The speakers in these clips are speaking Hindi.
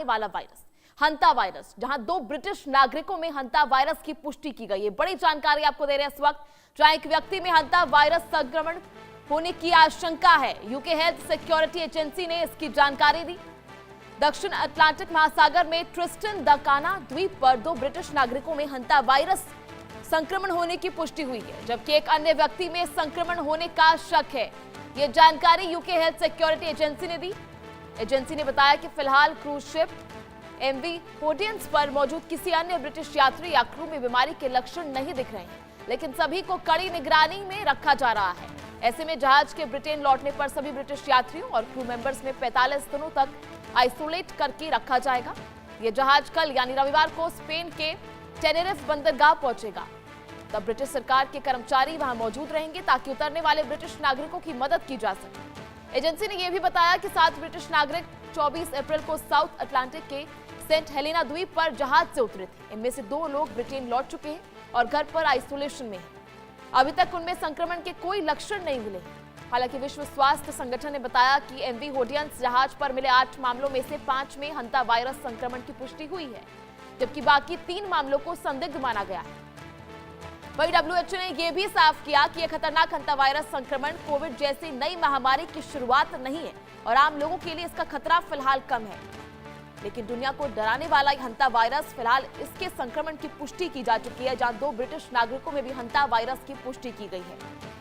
वाला वायरस हंता वायरस, जहां 2 ब्रिटिश नागरिकों में हंता वायरस की पुष्टि की गई है। बड़ी जानकारी आपको दे रहे हैं इस वक्त, जहां एक व्यक्ति में हंता वायरस संक्रमण होने की आशंका है। यूके हेल्थ सिक्योरिटी एजेंसी ने इसकी जानकारी दी। दक्षिण अटलांटिक महासागर में ट्रिस्टन द काना द्वीप पर 2 ब्रिटिश नागरिकों में हंता वायरस संक्रमण होने की पुष्टि हुई है, जबकि एक अन्य व्यक्ति में संक्रमण होने का शक है। यह जानकारी यूके हेल्थ सिक्योरिटी एजेंसी ने दी। एजेंसी ने बताया कि फिलहाल क्रूज शिप एमवी होडियंस पर मौजूद किसी अन्य ब्रिटिश यात्री या क्रू में बीमारी के लक्षण नहीं दिख रहे हैं, लेकिन सभी को कड़ी निगरानी में रखा जा रहा है। ऐसे में जहाज के ब्रिटेन लौटने पर सभी ब्रिटिश यात्रियों और क्रू मेंबर्स में 45 दिनों तक आइसोलेट करके रखा जाएगा। यह जहाज कल यानी रविवार को स्पेन के टेनेरिफ बंदरगाह पहुंचेगा। तब ब्रिटिश सरकार के कर्मचारी वहां मौजूद रहेंगे ताकि उतरने वाले ब्रिटिश नागरिकों की मदद की जा सके। एजेंसी ने यह भी बताया कि 7 ब्रिटिश नागरिक 24 अप्रैल को साउथ अटलांटिक के सेंट हेलेना द्वीप पर जहाज से उतरे थे। इनमें से 2 लोग ब्रिटेन लौट चुके हैं और घर पर आइसोलेशन में हैं। अभी तक उनमें संक्रमण के कोई लक्षण नहीं मिले। हालांकि विश्व स्वास्थ्य संगठन ने बताया कि एमवी होडियंस जहाज पर मिले 8 मामलों में से 5 में हंता वायरस संक्रमण की पुष्टि हुई है, जबकि बाकी 3 मामलों को संदिग्ध माना गया है। वहीं डब्ल्यूएचओ ने यह भी साफ किया कि यह खतरनाक हंता वायरस संक्रमण कोविड जैसी नई महामारी की शुरुआत नहीं है और आम लोगों के लिए इसका खतरा फिलहाल कम है। लेकिन दुनिया को डराने वाला यह हंता वायरस, फिलहाल इसके संक्रमण की पुष्टि की जा चुकी है, जहां 2 ब्रिटिश नागरिकों में भी हंता वायरस की पुष्टि की गई है।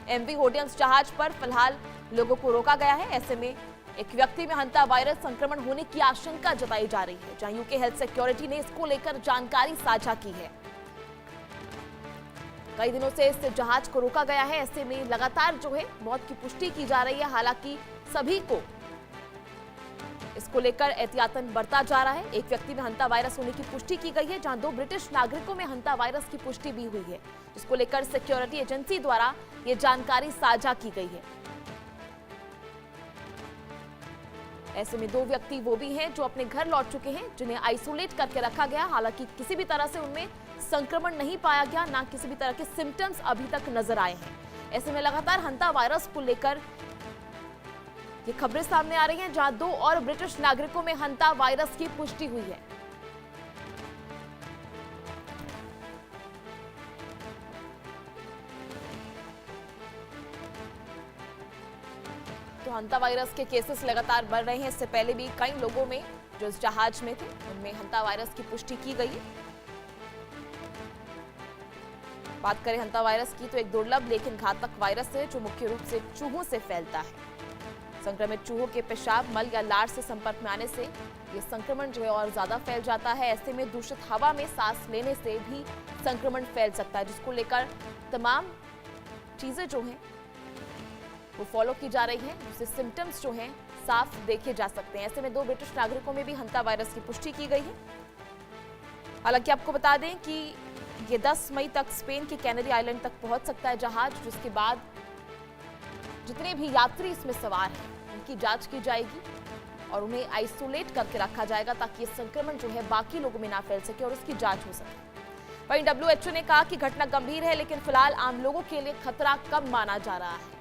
एमवी होडियंस जहाज पर फिलहाल लोगों को रोका गया है। ऐसे में एक व्यक्ति में हंता वायरस संक्रमण होने की आशंका जताई जा रही है, जहां यूके हेल्थ सिक्योरिटी ने इसको लेकर जानकारी साझा की है। कई दिनों से इस जहाज को रोका गया है। ऐसे में लगातार जो है मौत की पुष्टि की जा रही है। हालांकि सभी को इसको लेकर एहतियातन बरता जा रहा है। एक व्यक्ति में हंता वायरस होने की पुष्टि की गई है, जहां 2 ब्रिटिश नागरिकों में हंता वायरस की पुष्टि भी हुई है, जिसको लेकर सिक्योरिटी एजेंसी द्वारा यह जानकारी साझा की गई है। ऐसे में 2 व्यक्ति वो भी हैं जो अपने घर लौट चुके हैं, जिन्हें आइसोलेट करके रखा गया। हालांकि किसी भी तरह से उनमें संक्रमण नहीं पाया गया, ना किसी भी तरह के सिम्टम्स अभी तक नजर आए हैं। ऐसे में लगातार हंता वायरस को लेकर ये खबरें सामने आ रही हैं, जहां 2 और ब्रिटिश नागरिकों में हंता वायरस की पुष्टि हुई है। तो हंता वायरस के केसेस लगातार बढ़ रहे हैं। इससे पहले भी कई लोगों में जो इस जहाज में थे उनमें हंता वायरस की पुष्टि की गई है। बात करें हंता वायरस की, तो एक दुर्लभ लेकिन घातक वायरस है जो मुख्य रूप से चूहों से फैलता है। संक्रमित चूहों के पेशाब, मल या लार से संपर्क में आने से ये संक्रमण जो है और ज्यादा फैल जाता है। ऐसे में दूषित हवा में सांस लेने से भी संक्रमण फैल सकता है, जिसको लेकर तमाम चीजें जो हैं वो फॉलो की जा रही है, जिससे सिम्टम्स जो हैं साफ देखे जा सकते हैं। ऐसे में 2 ब्रिटिश नागरिकों में भी हंता वायरस की पुष्टि की गई है। हालांकि आपको बता दें कि ये 10 मई तक स्पेन के कैनरी आइलैंड तक पहुंच सकता है जहाज, जिसके बाद जितने भी यात्री इसमें सवार हैं उनकी जांच की जाएगी और उन्हें आइसोलेट करके रखा जाएगा ताकि ये संक्रमण जो है बाकी लोगों में ना फैल सके और उसकी जांच हो सके। वहीं डब्ल्यूएचओ ने कहा कि घटना गंभीर है, लेकिन फिलहाल आम लोगों के लिए खतरा कम माना जा रहा है।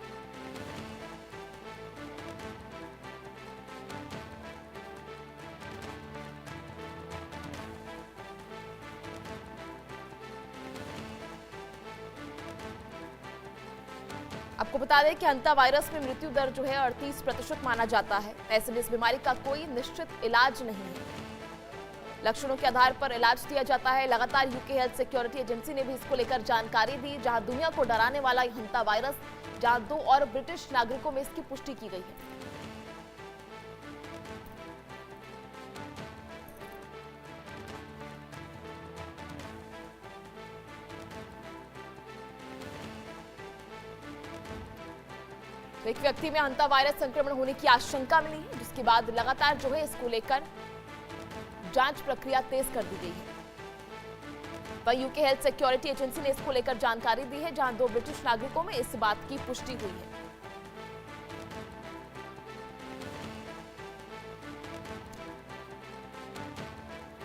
आपको बता दें कि हंता वायरस में मृत्यु दर जो है 38% माना जाता है। ऐसे में इस बीमारी का कोई निश्चित इलाज नहीं है, लक्षणों के आधार पर इलाज दिया जाता है। लगातार यूके हेल्थ सिक्योरिटी एजेंसी ने भी इसको लेकर जानकारी दी, जहां दुनिया को डराने वाला यह हंता वायरस, जहां 2 और ब्रिटिश नागरिकों में इसकी पुष्टि की गई है। एक व्यक्ति में हंता वायरस संक्रमण होने की आशंका मिली है, जिसके बाद लगातार जो है इसको लेकर जांच प्रक्रिया तेज कर दी गई है। वहीं यूके हेल्थ सिक्योरिटी एजेंसी ने इसको लेकर जानकारी दी है, जहां 2 ब्रिटिश नागरिकों में इस बात की पुष्टि हुई है।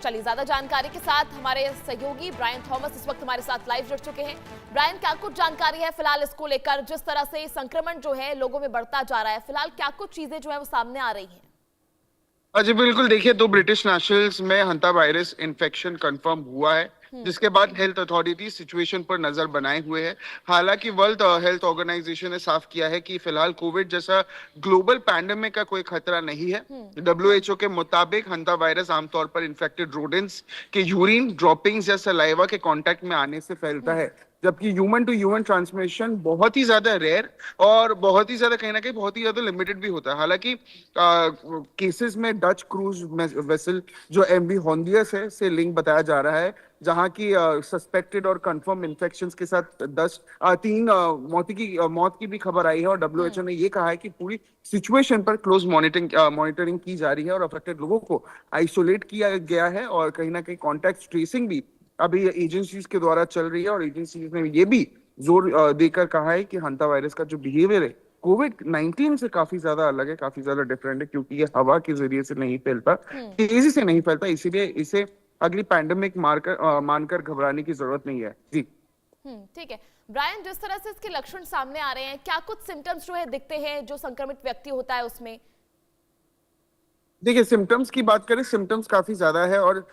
चलिए ज्यादा जानकारी के साथ हमारे सहयोगी ब्रायन थॉमस इस वक्त हमारे साथ लाइव जुड़ चुके हैं। ब्रायन, क्या कुछ जानकारी है फिलहाल इसको लेकर, जिस तरह से संक्रमण जो है लोगों में बढ़ता जा रहा है, फिलहाल क्या कुछ चीजें जो है वो सामने आ रही हैं? जी बिल्कुल। देखिए, दो ब्रिटिश नेशनल्स में हंता वायरस इन्फेक्शन कंफर्म हुआ है, जिसके बाद हेल्थ अथॉरिटी सिचुएशन पर नजर बनाए हुए है। हालांकि वर्ल्ड हेल्थ ऑर्गेनाइजेशन ने साफ किया है कि फिलहाल कोविड जैसा ग्लोबल पैंडेमिक का कोई खतरा नहीं है। डब्ल्यूएचओ के मुताबिक हंता वायरस आमतौर पर इन्फेक्टेड रोडेंट्स के यूरिन ड्रॉपिंग्स या सलाइवा के कांटेक्ट में आने से फैलता है, जबकि ह्यूमन टू ह्यूमन ट्रांसमिशन बहुत ही ज्यादा रेयर और बहुत ही ज्यादा, कहीं ना कहीं बहुत ही ज्यादा लिमिटेड भी होता है। हालांकि केसेस में डच क्रूज वेसल जो एमवी हॉन्डियस है से लिंक बताया जा रहा है, जहां की सस्पेक्टेड और कंफर्म इन्फेक्शंस के साथ 3 मौत की भी खबर आई है। और डब्ल्यूएचओ ने ये कहा है कि पूरी सिचुएशन पर क्लोज मॉनिटरिंग की जा रही है और अफेक्टेड लोगों को आइसोलेट किया गया है, और कहीं ना कहीं कॉन्टैक्ट ट्रेसिंग भी अभी एजेंसीज के द्वारा चल रही है। और एजेंसीज ने ये भी जोर देकर कहा है कि हंता वायरस का जो बिहेवियर है कोविड-19 से काफी ज्यादा अलग है, काफी ज्यादा डिफरेंट है, क्योंकि ये हवा के जरिए से नहीं फैलता, तेजी से नहीं फैलता, इसीलिए इसे अगली पैंडेमिक मानकर घबराने की जरूरत नहीं है। जी ठीक है ब्रायन, जिस तरह से इसके लक्षण सामने आ रहे हैं, क्या कुछ सिम्टम्स जो है दिखते हैं जो संक्रमित व्यक्ति होता है उसमें? देखिए, सिम्टम्स की बात करें, सिम्टम्स काफी ज्यादा है और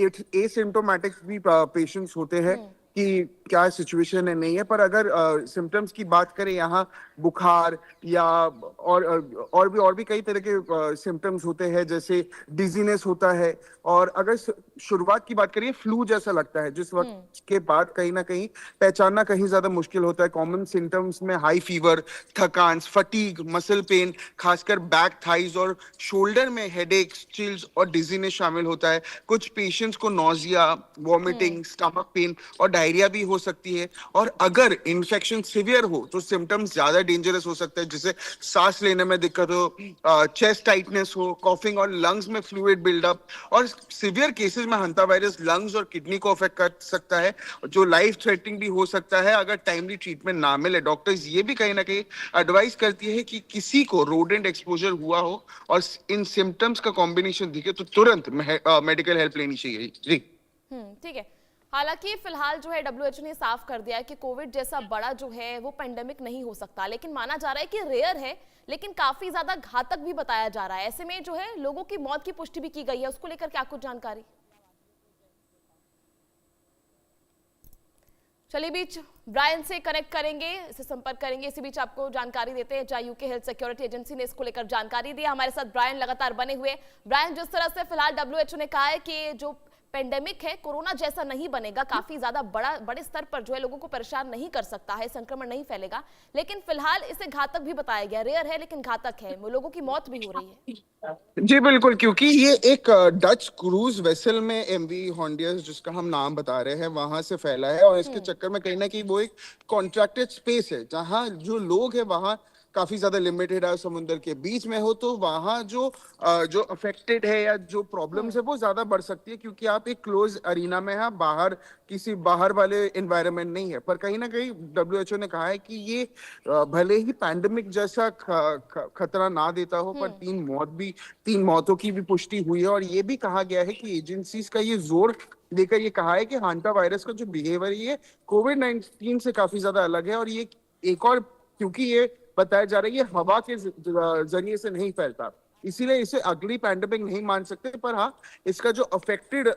एसिम्टोमेटिक भी पेशेंट्स होते हैं कि क्या सिचुएशन है नहीं है। पर अगर सिम्टम्स की बात करें, यहाँ बुखार या और भी कई तरह के सिम्टम्स होते हैं, जैसे डिजीनेस होता है। और अगर शुरुआत की बात करिए, फ्लू जैसा लगता है, जिस वक्त के बाद कहीं ना कहीं पहचानना कहीं ज्यादा मुश्किल होता है। कॉमन सिम्टम्स में हाई फीवर, थकान, फटीग, मसल पेन, खासकर बैक, थाइज और शोल्डर में हेडेक, चिल्स और डिजीनेस शामिल होता है। कुछ पेशेंट्स को नोजिया, वॉमिटिंग, स्टमक पेन और डायरिया भी हो सकती है। और अगर इन्फेक्शन सिवियर हो तो सिम्टम्स ज्यादा डेंजरस हो सकते हैं, जैसे सांस लेने में दिक्कत हो, चेस्ट टाइटनेस हो, कॉफिंग और लंग्स में फ्लूइड बिल्डअप। और सिवियर केसेस में हंता वायरस लंग्स और किडनी को अफेक्ट कर सकता है, जो लाइफ थ्रेटनिंग भी हो सकता है अगर टाइमली ट्रीटमेंट ना मिले। डॉक्टर्स ये भी कहीं ना कहीं एडवाइस करती है कि किसी को रोडेंट एक्सपोजर हुआ हो और इन सिम्टम्स का कॉम्बिनेशन दिखे तो तुरंत मेडिकल हेल्प लेनी चाहिए। जी ठीक है। हालांकि फिलहाल जो है डब्ल्यूएचओ ने साफ कर दिया है कि कोविड जैसा बड़ा जो है वो पेंडेमिक नहीं हो सकता, लेकिन माना जा रहा है कि रेयर है, लेकिन काफी ज्यादा घातक भी बताया जा रहा है। ऐसे में जो है लोगों की मौत की पुष्टि भी की गई है, उसको लेकर क्या कुछ जानकारी? चलिए बीच ब्रायन से कनेक्ट करेंगे, इससे संपर्क करेंगे। इसी बीच आपको जानकारी देते हैं, जहां यूके हेल्थ सिक्योरिटी एजेंसी ने इसको लेकर जानकारी दी। हमारे साथ ब्रायन लगातार बने हुए। ब्रायन, जिस तरह से फिलहाल डब्ल्यूएचओ ने कहा है कि जो पेंडेमिक है कोरोना जैसा नहीं बनेगा, काफी ज्यादा बड़े स्तर पर जो है लोगों को परेशान नहीं कर सकता है, संक्रमण नहीं फैलेगा, लेकिन फिलहाल इसे घातक भी बताया गया। रेयर है लेकिन घातक है, लोगों की मौत भी हो रही है। जी बिल्कुल, क्योंकि ये एक डच क्रूज वेसल में एमवी हॉन्डियस, जिसका हम नाम बता रहे हैं, वहां से फैला है। और इसके चक्कर में कहीं ना कहीं वो एक कॉन्ट्रैक्टेड स्पेस है, जहां जो लोग हैं वहां काफी ज्यादा लिमिटेड है। समुद्र के बीच में हो तो वहां जो अफेक्टेड है या जो प्रॉब्लम्स है वो ज्यादा बढ़ सकती है, क्योंकि आप एक क्लोज अरीना में हैं, किसी बाहर वाले एनवायरनमेंट नहीं है। पर कहीं ना कहीं डब्ल्यूएचओ ने कहा है कि ये भले ही पैंडेमिक जैसा खतरा ना देता हो, पर 3 मौतों की भी पुष्टि हुई है। और ये भी कहा गया है कि एजेंसीज का ये जोर देकर ये कहा है कि हांटा वायरस का जो बिहेवियर है ये कोविड-19 से काफी ज्यादा अलग है। और ये एक और, क्योंकि ये बताया जा रहा है ये हवा के जरिए से नहीं फैलता, इसीलिए इसे अगली पैंडेमिक नहीं मान सकते। पर हाँ, इसका जो अफेक्टेड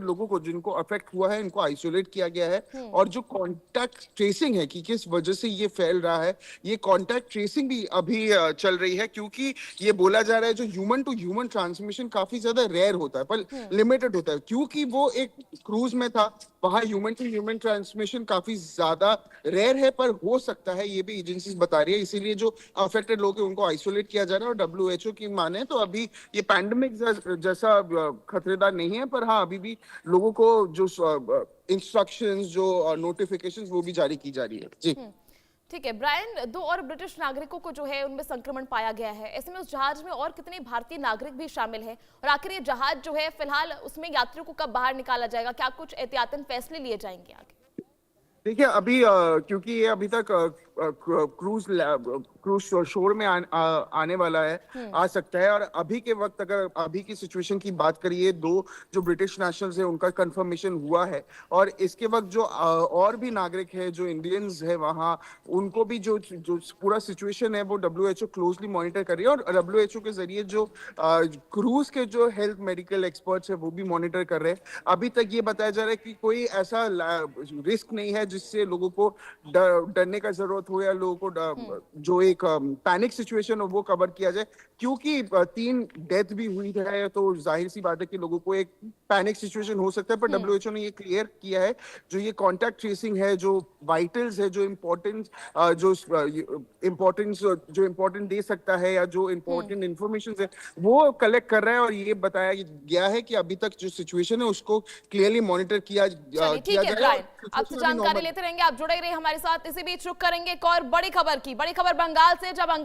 लोगों को, जिनको अफेक्ट हुआ है, इनको आइसोलेट किया गया है। और जो कॉन्टैक्ट ट्रेसिंग है कि किस वजह से ये फैल रहा है, ये कॉन्टैक्ट ट्रेसिंग भी अभी चल रही है, क्योंकि ये बोला जा रहा है जो ह्यूमन टू ह्यूमन ट्रांसमिशन काफी ज्यादा रेयर होता है, पर लिमिटेड होता है। क्योंकि वो एक क्रूज में था, वहां ह्यूमन टू ह्यूमन ट्रांसमिशन काफी ज्यादा रेयर है, पर हो सकता है, ये भी एजेंसीज बता रही है। इसीलिए जो अफेक्टेड लोग हैं उनको आइसोलेट किया जा रहा है। और डब्ल्यूएचओ की माने तो अभी ये पैंडेमिक जैसा खतरेदार नहीं है, पर हाँ, अभी भी लोगों को जो इंस्ट्रक्शंस, जो नोटिफिकेशंस, वो भी जारी की जा रही है। जी ठीक है ब्रायन, 2 और ब्रिटिश नागरिकों को जो है उनमें संक्रमण पाया गया है। ऐसे में उस जहाज में और कितने भारतीय नागरिक भी शामिल हैं? और आखिर ये जहाज जो है फिलहाल उसमें यात्रियों को कब बाहर निकाला जाएगा? क्या कुछ एहतियातन फैसले लिए जाएंगे आगे? देखिए, अभी क्योंकि ये अभी तक क्रूज शोर में आने वाला है, आ सकता है। और अभी के वक्त अगर अभी की सिचुएशन की बात करिए, 2 जो ब्रिटिश नेशनल्स है उनका कंफर्मेशन हुआ है, और इसके वक्त जो और भी नागरिक है जो इंडियंस है वहाँ, उनको भी जो जो पूरा सिचुएशन है वो WHO क्लोजली मॉनिटर कर रही है। और WHO के जरिए जो क्रूज के जो हेल्थ मेडिकल एक्सपर्ट्स है वो भी मॉनिटर कर रहे हैं। अभी तक ये बताया जा रहा है कि कोई ऐसा रिस्क नहीं है जिससे लोगों को डरने का जरूरत हो, या लोगों को जो एक पैनिक सिचुएशन हो वो कवर किया जाए, क्योंकि 3 डेथ भी हुई है, तो जाहिर सी बात है कि लोगों को एक पैनिक सिचुएशन हो सकता है। पर WHO ने ये क्लियर किया है, जो ये कॉन्टैक्ट ट्रेसिंग है, जो वाइटल्स है, जो इम्पोर्टेंट दे सकता है, या जो इम्पोर्टेंट इंफॉर्मेशन है वो कलेक्ट कर रहा है। और ये बताया गया है कि अभी तक जो सिचुएशन है उसको क्लियरली मॉनिटर किया ठीक है जाए। ब्रायन, आपसे जानकारी लेते रहेंगे, आप जुड़े रहिए हमारे साथ। इसी बीच रुक करेंगे एक और बड़ी खबर की। बड़ी खबर बंगाल से, जब बंगाल